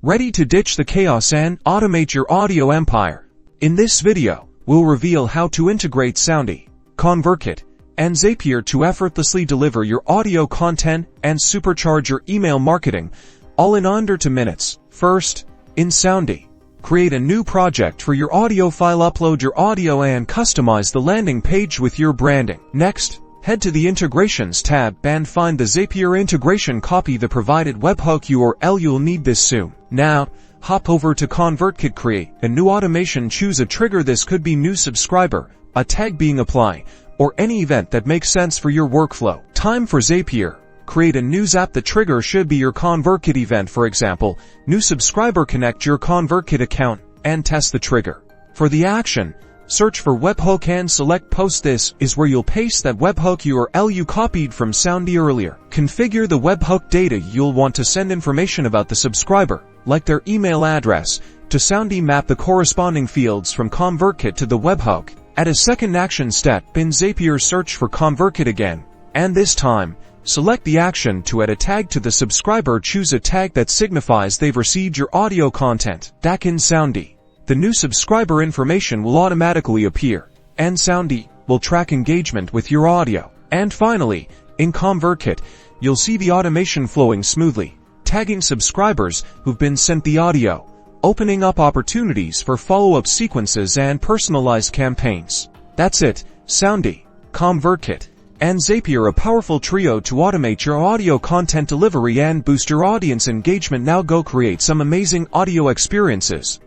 Ready to ditch the chaos and automate your audio empire? In this video, we'll reveal how to integrate Soundee, Convertkit, and Zapier to effortlessly deliver your audio content and supercharge your email marketing, all in under 2 minutes. First, in Soundee, create a new project for your audio file, upload your audio and customize the landing page with your branding. Next, head to the Integrations tab and find the Zapier integration. Copy the provided webhook URL. You'll need this soon. Now, hop over to Convertkit, create a new automation, choose a trigger. This could be new subscriber, a tag being applied, or any event that makes sense for your workflow. Time for Zapier. Create a new Zap. The trigger should be your Convertkit event, for example, new subscriber. Connect your Convertkit account and test the trigger. For the action, search for webhook and select post. This is where you'll paste that webhook URL you copied from Soundee earlier. Configure the webhook data. You'll want to send information about the subscriber, like their email address, to Soundee. Map the corresponding fields from Convertkit to the webhook. Add a second action step in Zapier. Search for Convertkit again, and this time, select the action to add a tag to the subscriber. Choose a tag that signifies they've received your audio content. Back in Soundee, the new subscriber information will automatically appear, and Soundee will track engagement with your audio. And finally, in Convertkit, you'll see the automation flowing smoothly, tagging subscribers who've been sent the audio, opening up opportunities for follow-up sequences and personalized campaigns. That's it, Soundee, Convertkit, and Zapier, a powerful trio to automate your audio content delivery and boost your audience engagement. Now go create some amazing audio experiences.